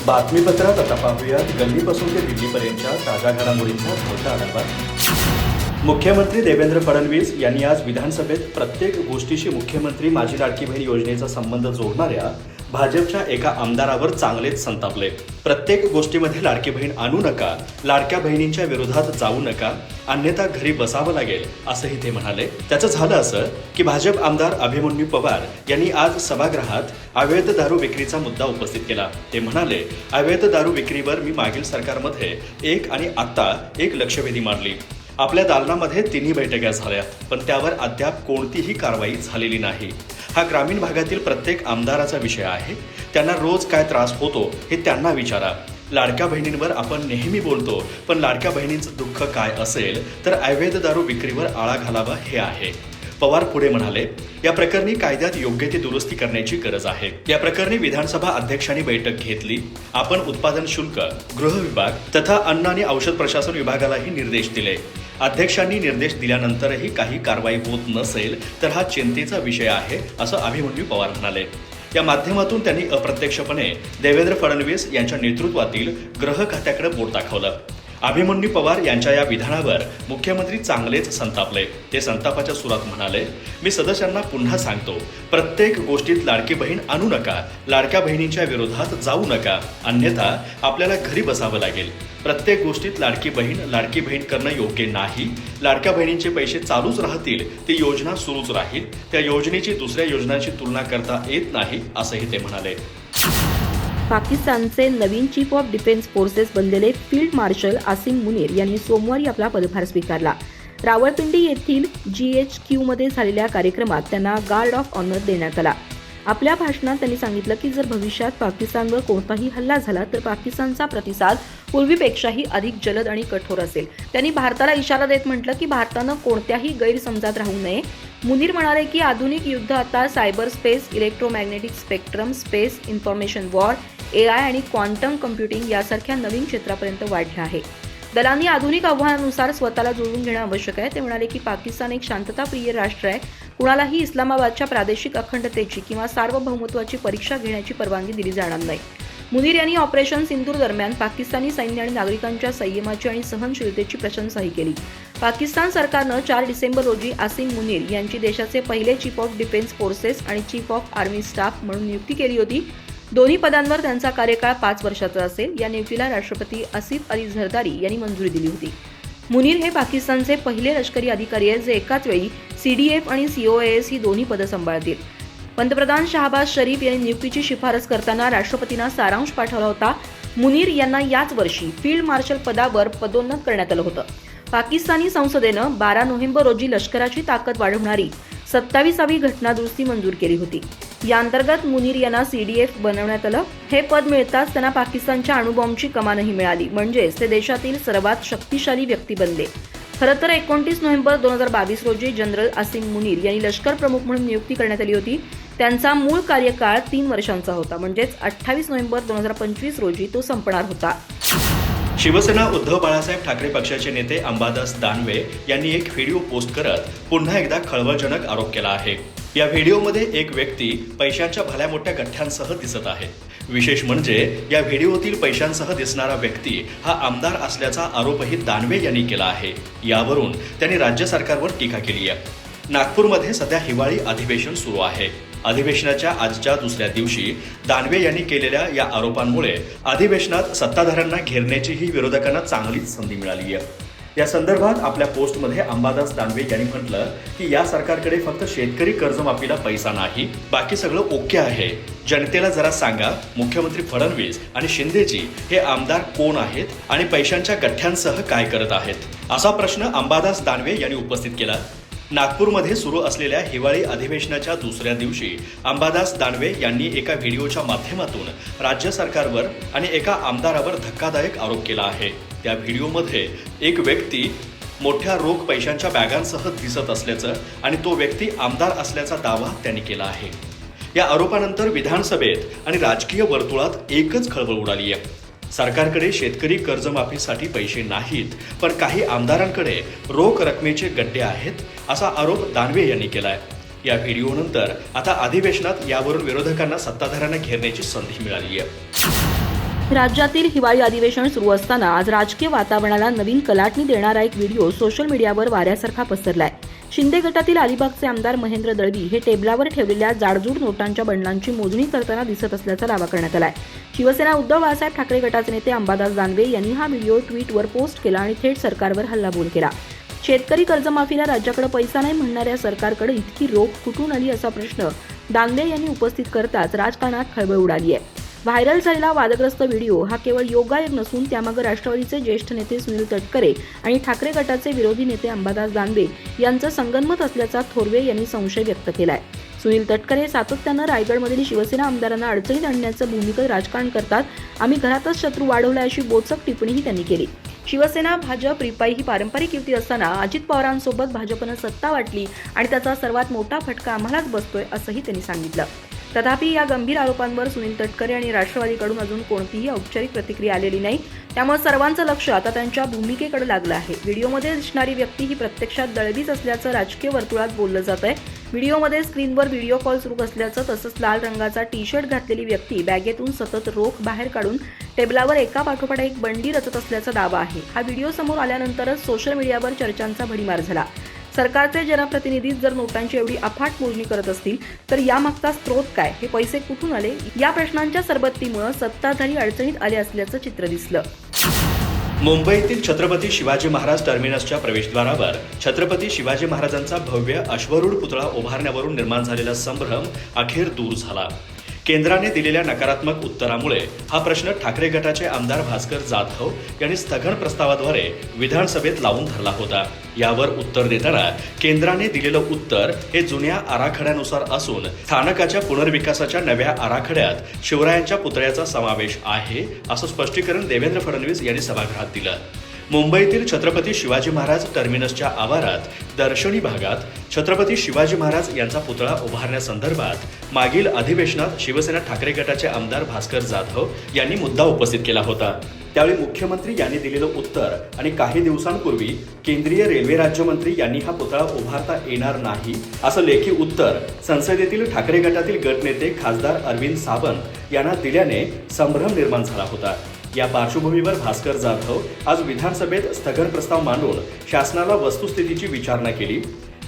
बातमीपत्रात आता पाहूयात गल्लीपासून ते दिल्लीपर्यंतच्या ताज्या घडामोडींचा धावता आढावा। मुख्यमंत्री देवेंद्र फडणवीस यांनी आज विधानसभेत प्रत्येक गोष्टीशी मुख्यमंत्री माझी लाडकी बहीण योजनेचा संबंध जोडणाऱ्या भाजपच्या एका आमदारावर चांगलेच संतापले। प्रत्येक गोष्टीमध्ये लाडकी बहीण आणू नका, लाडक्या बहिणींच्या विरोधात जाऊ नका, अन्यथा घरी बसावं लागेल असंही ते म्हणाले। त्याचं झालं असं की भाजप आमदार अभिमन्यू पवार यांनी आज सभागृहात अवैध दारू विक्रीचा मुद्दा उपस्थित केला। ते म्हणाले, अवैध दारू विक्रीवर मी मागील सरकारमध्ये एक आणि आता एक लक्षवेधी मांडली। आपल्या दालनामध्ये 3 बैठका झाल्या, पण त्यावर अद्याप कोणतीही कारवाई झालेली नाही। हा ग्रामीण भागातील प्रत्येक आमदाराचा विषय आहे। त्यांना रोज काय त्रास होतो हे त्यांना विचारा। लाडक्या बहिणींवर आपण नेहमी बोलतो, पण लाडक्या बहिणींचं दुःख काय असेल तर अवैध दारू विक्रीवर आळा घालावा हे आहे। पवार पुढे म्हणाले, या प्रकरणी कायद्यात योग्य ती दुरुस्ती करण्याची गरज आहे। या प्रकरणी विधानसभा अध्यक्षांनी बैठक घेतली। आपण उत्पादन शुल्क, गृह विभाग तथा अन्न आणि औषध प्रशासन विभागालाही निर्देश दिले। अध्यक्षांनी निर्देश दिल्यानंतरही काही कारवाई होत नसेल तर हा चिंतेचा विषय आहे असं अभिमन्यू पवार म्हणाले। या माध्यमातून त्यांनी अप्रत्यक्षपणे देवेंद्र फडणवीस यांच्या नेतृत्वातील गृह खात्याकडे बोट दाखवलं। अभिमन्यू पवार यांच्या या विधानावर मुख्यमंत्री चांगलेच संतापले। ते संतापाच्या सुरात म्हणाले, मी सदस्यांना पुन्हा सांगतो, प्रत्येक गोष्टीत लाडकी बहीण आणू नका, लाडक्या बहिणींच्या विरोधात जाऊ नका, अन्यथा आपल्याला घरी बसावं लागेल। प्रत्येक गोष्टीत लाडकी बहीण करणं योग्य नाही। लाडक्या बहिणींचे पैसे चालूच राहतील, ती योजना सुरूच राहील। त्या योजनेची दुसऱ्या योजनांची तुलना करता येत नाही असंही ते म्हणाले। पाकिस्तानचे नवीन चीफ ऑफ डिफेन्स फोर्सेस बनलेले फील्ड मार्शल आसिम मुनीर यांनी सोमवारी आपला पदभार स्वीकारला। रावळपिंडी येथील GHQ मध्ये झालेल्या कार्यक्रमात त्यांना गार्ड ऑफ ऑनर देण्यात आला। आपल्या भाषणात त्यांनी सांगितलं की जर भविष्यात पाकिस्तानवर कोणताही हल्ला झाला तर पाकिस्तानचा प्रतिसाद पूर्वीपेक्षाही अधिक जलद आणि कठोर असेल। त्यांनी भारताला इशारा देत म्हटलं की भारतानं कोणत्याही गैरसमजात राहू नये। मुनीर म्हणाले की आधुनिक युद्ध आता cyber space, electromagnetic spectrum, space, information war, AI आणि क्वांटम कम्प्युटिंग यासारख्या नवीन क्षेत्रापर्यंत वाढलं आहे। दलांनी आधुनिक आव्हानानुसार स्वतःला जुळवून घेणं आवश्यक आहे। ते म्हणाले की पाकिस्तान एक शांतताप्रिय राष्ट्र आहे। कुणालाही इस्लामाबादच्या प्रादेशिक अखंडतेची किंवा सार्वभौमत्वाची परीक्षा घेण्याची परवानगी दिली जाणार नाही। मुनीर यांनी ऑपरेशन सिंदूर दरम्यान पाकिस्तानी सैन्य आणि नागरिकांच्या संयमाची आणि सहनशीलतेची प्रशंसाही केली। पाकिस्तान सरकारनं 4 डिसेंबर रोजी आसिम मुनीर यांची देशाचे पहिले चीफ ऑफ डिफेन्स फोर्सेस आणि चीफ ऑफ आर्मी स्टाफ म्हणून नियुक्ती केली होती। दोन्ही पदांवर त्यांचा कार्यकाळ 5 वर्षाचा असेल। या नियुक्तीला राष्ट्रपती आसिफ अली झरदारी यांनी मंजुरी दिली होती। मुनीर हे पाकिस्तानचे पहिले लष्करी अधिकारी आहेत जे एकाच वेळी CDF आणि COAS ही दोन्ही पदं सांभाळतील। पंतप्रधान शहबाज शरीफ यांनी नियुक्तीची शिफारस करताना राष्ट्रपतींना सारांश पाठवला होता। मुनीर यांना याच वर्षी फील्ड मार्शल पदावर पदोन्नत करण्यात आलं होतं। पाकिस्तानी संसदेनं 12 नोव्हेंबर रोजी लष्कराची ताकद वाढवणारी 27वी घटना दुरुस्ती मंजूर केली होती। या अंतर्गत मुनीर यांना CDF बनवण्यात आलं। हे पद मिळताच त्यांना पाकिस्तानच्या अणुबॉम्बची कमानही मिळाली, म्हणजेच ते देशातील सर्वात शक्तिशाली व्यक्ती बनले। खरं तर 29 नोव्हेंबर 2022 रोजी जनरल आसिम मुनीर यांनी लष्कर प्रमुख म्हणून नियुक्ती करण्यात आली होती। त्यांचा मूळ कार्यकाळ 3 वर्षांचा होता, म्हणजेच 28 नोव्हेंबर 2025 रोजी तो संपणार होता। शिवसेना उद्धव बाळासाहेब ठाकरे पक्षाचे नेते अंबादास दानवे यांनी एक व्हिडिओ पोस्ट करत पुन्हा एकदा खळबळजनक आरोप केला आहे। या व्हिडिओमध्ये एक व्यक्ती पैशांच्या भल्या मोठ्या गठ्ठ्यांसह दिसत आहे। विशेष म्हणजे या व्हिडिओतील पैशांसह दिसणारा व्यक्ती हा आमदार असल्याचा आरोपही दानवे यांनी केला आहे। यावरून त्यांनी राज्य सरकारवर टीका केली आहे। नागपूरमध्ये सध्या हिवाळी अधिवेशन सुरू आहे। अधिवेशनाच्या आजच्या दुसऱ्या दिवशी दानवे यांनी केलेल्या या आरोपांमुळे अधिवेशनात सत्ताधाऱ्यांना घेरण्याचीही विरोधकांना चांगलीच संधी मिळाली आहे। या संदर्भात आपल्या पोस्टमध्ये अंबादास दानवे यांनी म्हटलं की या सरकारकडे फक्त शेतकरी कर्जमाफीला पैसा नाही, बाकी सगळं ओके आहे। जनतेला जरा सांगा, मुख्यमंत्री फडणवीस आणि शिंदेजी हे आमदार कोण आहेत आणि पैशांच्या गठ्ठ्यांसह काय करत आहेत, असा प्रश्न अंबादास दानवे यांनी उपस्थित केला। नागपूरमध्ये सुरू असलेल्या हिवाळी अधिवेशनाच्या दुसऱ्या दिवशी अंबादास दानवे यांनी एका व्हिडिओच्या माध्यमातून राज्य सरकारवर आणि एका आमदारावर धक्कादायक आरोप केला आहे। त्या व्हिडिओमध्ये एक व्यक्ती मोठ्या रोख पैशांच्या बॅगांसह दिसत असल्याचं आणि तो व्यक्ती आमदार असल्याचा दावा त्यांनी केला आहे। या आरोपानंतर विधानसभेत आणि राजकीय वर्तुळात एकच खळबळ उडाली आहे। सरकारकडे शेतकरी कर्जमाफीसाठी पैसे नाहीत, पण काही आमदारांकडे रोख रकमेचे गड्डे आहेत, असा आरोप दानवे यांनी केलाय। या व्हिडिओनंतर आता अधिवेशनात यावरून विरोधकांना सत्ताधाऱ्यांना घेरण्याची संधी मिळाली आहे। राज्यातील हिवाळी अधिवेशन सुरू असताना आज राजकीय वातावरणाला नवीन कलाटणी देणारा एक व्हिडिओ सोशल मीडियावर वाऱ्यासारखा पसरलाय. शिंदे गटातील अलिबागचे आमदार महेंद्र दळवी हे टेबलावर ठेवलेल्या जाडजूड नोटांच्या बंडलांची मोजणी करताना दिसत असल्याचा दावा करण्यात आलाय. शिवसेना उद्धव बाळासाहेब ठाकरे गटाचे नेते अंबादास दानवे यांनी हा व्हिडिओ ट्विटवर पोस्ट केला आणि थेट सरकारवर हल्लाबोल केला. शेतकरी कर्जमाफीला राज्याकडे पैसा नाही म्हणणाऱ्या सरकारकडे इतकी रोख कुठून आली असा प्रश्न दानवे यांनी उपस्थित करताच राजकारणात खळबळ उडाली आहे. व्हायरल झालेला वादग्रस्त व्हिडिओ हा केवळ योगायोग नसून त्यामागे राष्ट्रवादीचे ज्येष्ठ नेते सुनील तटकरे आणि ठाकरे गटाचे विरोधी नेते अंबादास दानवे यांचं संगनमत असल्याचा थोरवे यांनी संशय व्यक्त केलाय. सुनील तटकरे सातत्यानं रायगडमधील शिवसेना आमदारांना अडचणीत आणण्याचं भूमिकेत राजकारण करतात. आम्ही घरातच शत्रू वाढवला अशी बोचक टिप्पणीही त्यांनी केली. शिवसेना भाजप रिपाई ही पारंपरिक युती असताना अजित पवारांसोबत भाजपनं सत्ता वाटली आणि त्याचा सर्वात मोठा फटका आम्हालाच बसतोय असंही त्यांनी सांगितलं. तथापि या गंभीर आरोपांवर सुनील तटकरे आणि राष्ट्रवादीकडून अजून कोणतीही औपचारिक प्रतिक्रिया आलेली नाही. त्यामुळे सर्वांचं लक्ष आता त्यांच्या भूमिकेकडे लागलं आहे. व्हिडिओमध्ये दिसणारी व्यक्ती ही प्रत्यक्षात दळवीच असल्याचं राजकीय वर्तुळात बोललं जात आहे. व्हिडिओमध्ये स्क्रीनवर व्हिडिओ कॉल सुरू असल्याचं तसंच लाल रंगाचा टी शर्ट घातलेली व्यक्ती बॅगेतून सतत रोख बाहेर काढून टेबलावर एका पाठोपाठ एक बंडी रचत असल्याचा दावा आहे. हा व्हिडिओ समोर आल्यानंतरच सोशल मीडियावर चर्चांचा भडीमार झाला. सरकारचे जनप्रतिनिधी जर नोटांची एवढी अफाट मोजणी करत असतील तर यामागचा स्रोत काय, हे पैसे कुठून आले, या प्रश्नांच्या सरबत्तीमुळे सत्ताधारी अडचणीत आले असल्याचं चित्र दिसलं. मुंबईतील छत्रपती शिवाजी महाराज टर्मिनसच्या प्रवेशद्वारावर छत्रपती शिवाजी महाराजांचा भव्य अश्वरूढ पुतळा उभारण्यावरून निर्माण झालेला संभ्रम अखेर दूर झाला. केंद्राने दिलेल्या नकारात्मक उत्तरामुळे हा प्रश्न ठाकरे गटाचे आमदार भास्कर जाधव यांनी स्थगन प्रस्तावाद्वारे विधानसभेत लावून धरला होता. यावर उत्तर देताना केंद्राने दिलेलं उत्तर हे जुन्या आराखड्यानुसार असून स्थानकाच्या पुनर्विकासाच्या नव्या आराखड्यात शिवरायांच्या पुतळ्याचा समावेश आहे असं स्पष्टीकरण देवेंद्र फडणवीस यांनी सभागृहात दिलं. मुंबईतील छत्रपती शिवाजी महाराज टर्मिनसच्या आवारात दर्शनी भागात छत्रपती शिवाजी महाराज यांचा पुतळा उभारण्यासंदर्भात मागील अधिवेशनात शिवसेना ठाकरे गटाचे आमदार भास्कर जाधव यांनी मुद्दा उपस्थित केला होता. त्यावेळी मुख्यमंत्री यांनी दिलेलं उत्तर आणि काही दिवसांपूर्वी केंद्रीय रेल्वे राज्यमंत्री यांनी हा पुतळा उभारता येणार नाही असं लेखी उत्तर संसदेतील ठाकरे गटातील गटनेते खासदार अरविंद सावंत यांना दिल्याने संभ्रम निर्माण झाला होता. या पार्श्वभूमीवर भास्कर जाधव आज विधानसभेत स्थगन प्रस्ताव मांडून शासनाला वस्तुस्थितीची विचारणा केली.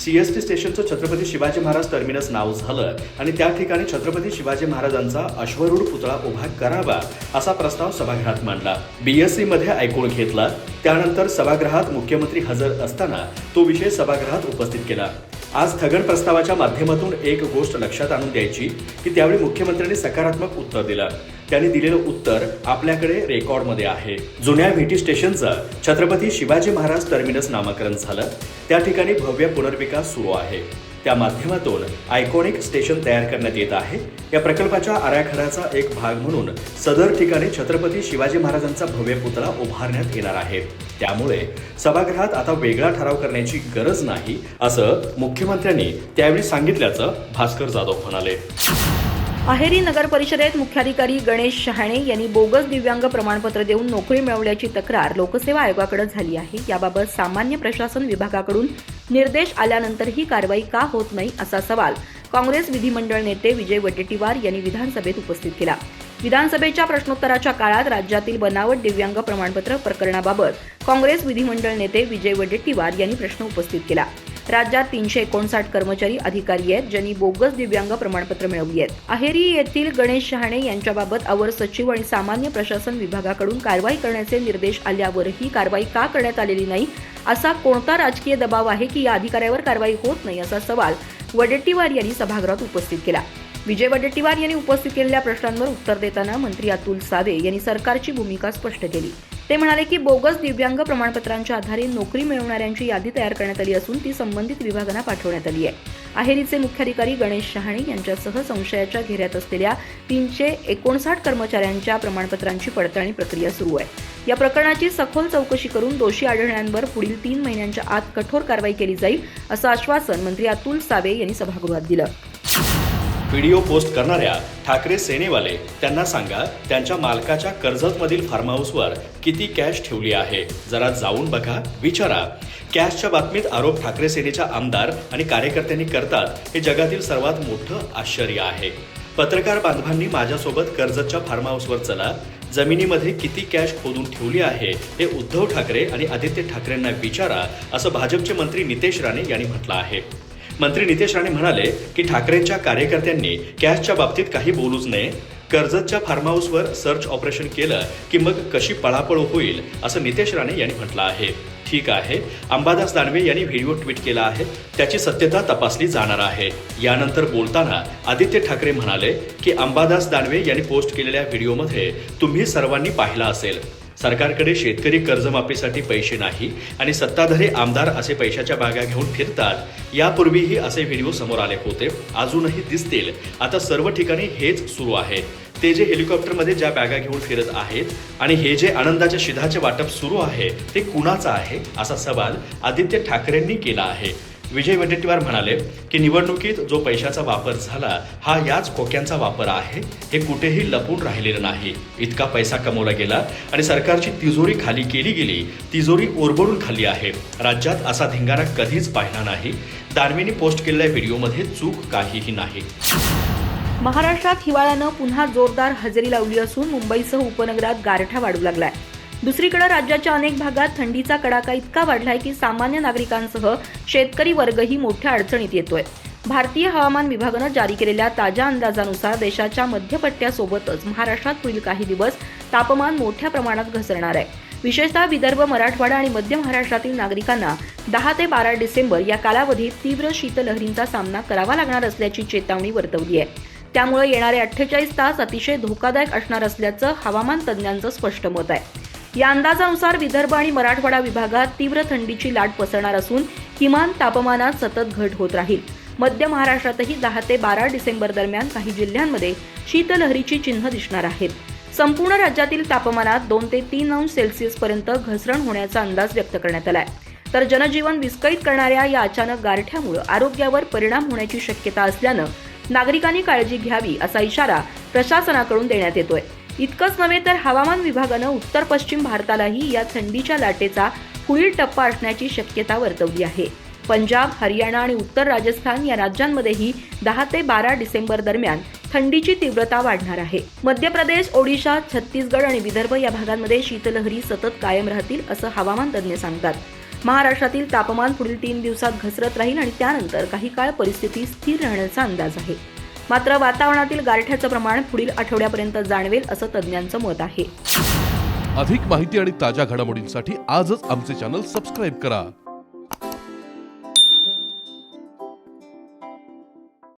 सीएसटी स्टेशनचं छत्रपती शिवाजी महाराज टर्मिनस नाव झालं आणि त्या ठिकाणी छत्रपती शिवाजी महाराजांचा अश्वरूढ पुतळा उभा करावा असा प्रस्ताव सभागृहात मांडला. बीएससी मध्ये ऐकून घेतला. त्यानंतर सभागृहात मुख्यमंत्री हजर असताना तो विषय सभागृहात उपस्थित केला. आज स्थगन प्रस्तावाच्या माध्यमातून एक गोष्ट लक्षात आणून द्यायची की त्यावेळी मुख्यमंत्र्यांनी सकारात्मक उत्तर दिलं. त्यांनी दिलेलं उत्तर आपल्याकडे रेकॉर्डमध्ये आहे. जुन्या व्हीटी स्टेशनचं छत्रपती शिवाजी महाराज टर्मिनस नामकरण झालं. त्या ठिकाणी भव्य पुनर्विकास सुरू आहे. त्या माध्यमातून आयकॉनिक स्टेशन तयार करण्यात येत आहे. या प्रकल्पाच्या आराखड्याचा एक भाग म्हणून सदर ठिकाणी छत्रपती शिवाजी महाराजांचा भव्य पुतळा उभारण्यात येणार आहे. त्यामुळे सभागृहात आता वेगळा ठराव करण्याची गरज नाही असं मुख्यमंत्र्यांनी त्यावेळी सांगितल्याचं भास्कर जाधव म्हणाले. अहेरी नगर परिषदेत मुख्याधिकारी गणेश शहाणे यांनी बोगस दिव्यांग प्रमाणपत्र देऊन नोकरी मिळवल्याची तक्रार लोकसेवा आयोगाकडे झाली आहे. याबाबत सामान्य प्रशासन विभागाकडून निर्देश आल्यानंतरही कारवाई का होत नाही असा सवाल काँग्रेस विधिमंडळ नेते विजय वडेट्टीवार यांनी विधानसभेत उपस्थित केला. विधानसभेच्या प्रश्नोत्तराच्या काळात राज्यातील बनावट दिव्यांग प्रमाणपत्र प्रकरणाबाबत काँग्रेस विधिमंडळ नेते विजय वडेट्टीवार यांनी प्रश्न उपस्थित केला. राज्यात 359 कर्मचारी अधिकारी आहेत ज्यांनी बोगस दिव्यांग प्रमाणपत्र मिळवली आहेत. अहेरी येथील गणेश शहाणे यांच्याबाबत अवर सचिव आणि सामान्य प्रशासन विभागाकडून कारवाई करण्याचे निर्देश आल्यावरही कारवाई का करण्यात आलेली नाही, असा कोणता राजकीय दबाव आहे की या अधिकाऱ्यावर कारवाई होत नाही असा सवाल वडेट्टीवार यांनी सभागृहात उपस्थित केला. विजय वडेट्टीवार यांनी उपस्थित केलेल्या प्रश्नांवर उत्तर देताना मंत्री अतुल सावे यांनी सरकारची भूमिका स्पष्ट केली. ते म्हणाले की बोगस दिव्यांग प्रमाणपत्रांच्या आधारे नोकरी मिळवणाऱ्यांची यादी तयार करण्यात आली असून ती संबंधित विभागांना पाठवण्यात आली आहे. अहेरीचे मुख्याधिकारी गणेश शहाणे यांच्यासह संशयाच्या घेऱ्यात असलेल्या 359 कर्मचाऱ्यांच्या प्रमाणपत्रांची पडताळणी प्रक्रिया सुरू आहे. या प्रकरणाची सखोल चौकशी करून दोषी आढळणाऱ्यांवर पुढील 3 महिन्यांच्या आत कठोर कारवाई केली जाईल असं आश्वासन मंत्री अतुल सावे यांनी सभागृहात दिलं. व्हिडिओ पोस्ट करणाऱ्या ठाकरे सेनेवाले त्यांना सांगा त्यांच्या मालकाच्या कर्जतमधील फार्म हाऊसवर किती कॅश ठेवली आहे. जरा जाऊन बघा, विचारा. कॅशच्या बातमीत आरोप ठाकरे सेनेच्या आमदार आणि कार्यकर्त्यांनी करतात हे जगातील सर्वात मोठं आश्चर्य आहे. पत्रकार बांधवांनी माझ्यासोबत कर्जतच्या फार्म हाऊसवर चला, जमिनीमध्ये किती कॅश खोदून ठेवली आहे हे उद्धव ठाकरे आणि आदित्य ठाकरेंना विचारा, असं भाजपचे मंत्री नितेश राणे यांनी म्हटलं आहे. मंत्री नितेश राणे म्हणाले की ठाकरेंच्या कार्यकर्त्यांनी कॅशच्या बाबतीत काही बोलूच नये. कर्जतच्या फार्म हाऊसवर सर्च ऑपरेशन केलं की मग कशी पळापळ होईल, असं नितेश राणे यांनी म्हटलं आहे. ठीक आहे, अंबादास दानवे यांनी व्हिडिओ ट्विट केला आहे, त्याची सत्यता तपासली जाणार आहे. यानंतर बोलताना आदित्य ठाकरे म्हणाले की अंबादास दानवे यांनी पोस्ट केलेल्या व्हिडिओमध्ये तुम्ही सर्वांनी पाहिला असेल, सरकारकडे शेतकरी कर्जमाफीसाठी पैसे नाही आणि सत्ताधारी आमदार असे पैशाच्या बॅगा घेऊन फिरतात. यापूर्वीही असे व्हिडिओ समोर आले होते, अजूनही दिसतील. आता सर्व ठिकाणी हेच सुरू आहे. ते जे हेलिकॉप्टरमध्ये ज्या बॅगा घेऊन फिरत आहेत आणि हे जे आनंदाच्या शिधाचे वाटप सुरू आहे ते कुणाचं आहे, असा सवाल आदित्य ठाकरेंनी केला आहे. विजय वडेट्टीवार म्हणाले की निवडणुकीत जो पैशाचा वापर झाला हा याच खोक्यांचा वापर आहे. हे कुठेही लपून राहिलेलं नाही. इतका पैसा कमवला गेला आणि सरकारची तिजोरी खाली केली गेली, तिजोरी ओरबडून खाल्ली आहे. राज्यात असा धिंगाणा कधीच पाहिला नाही. दानवेंनी पोस्ट केलेल्या व्हिडिओमध्ये चूक काहीही नाही. महाराष्ट्रात हिवाळ्यानं पुन्हा जोरदार हजेरी लावली असून मुंबईसह उपनगरात गारठा वाढू लागलाय. दुसरीकडे राज्याच्या अनेक भागात थंडीचा कडाका इतका वाढलाय की सामान्य नागरिकांसह शेतकरी वर्गही मोठ्या अडचणीत येतोय. भारतीय हवामान विभागानं जारी केलेल्या ताज्या अंदाजानुसार देशाच्या मध्यपट्ट्यासोबतच महाराष्ट्रात पुढील काही दिवस तापमान मोठ्या प्रमाणात घसरणार आहे. विशेषतः विदर्भ, मराठवाडा आणि मध्य महाराष्ट्रातील नागरिकांना 10 ते 12 डिसेंबर या कालावधीत तीव्र शीतलहरींचा सामना करावा लागणार असल्याची चेतावणी वर्तवली आहे. त्यामुळे येणारे 48 तास अतिशय धोकादायक असणार असल्याचं हवामान तज्ज्ञांचं स्पष्ट मत आहे. या अंदाजानुसार विदर्भ आणि मराठवाडा विभागात तीव्र थंडीची लाट पसरणार असून किमान तापमानात सतत घट होत राहील. मध्य महाराष्ट्रातही 10 ते 12 डिसेंबर दरम्यान काही जिल्ह्यांमध्ये शीतलहरीची चिन्ह दिसणार आहेत. संपूर्ण राज्यातील तापमानात 2 ते 3 अंश सेल्सिअस पर्यंत घसरण होण्याचा अंदाज व्यक्त करण्यात आलाय. तर जनजीवन विस्कळीत करणाऱ्या या अचानक गारठ्यामुळे आरोग्यावर परिणाम होण्याची शक्यता असल्यानं नागरिकांनी काळजी घ्यावी असा इशारा प्रशासनाकडून देण्यात येतोय. इतकंच नव्हे तर हवामान विभागानं उत्तर पश्चिम भारतालाही या थंडीच्या लाटेचा पुढील टप्पा असण्याची शक्यता वर्तवली आहे. पंजाब, हरियाणा आणि उत्तर राजस्थान या राज्यांमध्येही 10 ते 12 डिसेंबर दरम्यान थंडीची तीव्रता वाढणार आहे. मध्य प्रदेश, ओडिशा, छत्तीसगड आणि विदर्भ या भागांमध्ये शीतलहरी सतत कायम राहतील असं हवामान तज्ज्ञ सांगतात. महाराष्ट्रातील तापमान पुढील 3 दिवसात घसरत राहील आणि त्यानंतर काही काळ परिस्थिती स्थिर राहण्याचा अंदाज आहे. मात्र वातावरणातील गारठ्याचं प्रमाण पुढील आठवड्यापर्यंत जाणवेल असं तज्ज्ञांचं मत आहे. अधिक माहिती आणि ताज्या घडामोडींसाठी आजच आमचे चॅनल सबस्क्राईब करा.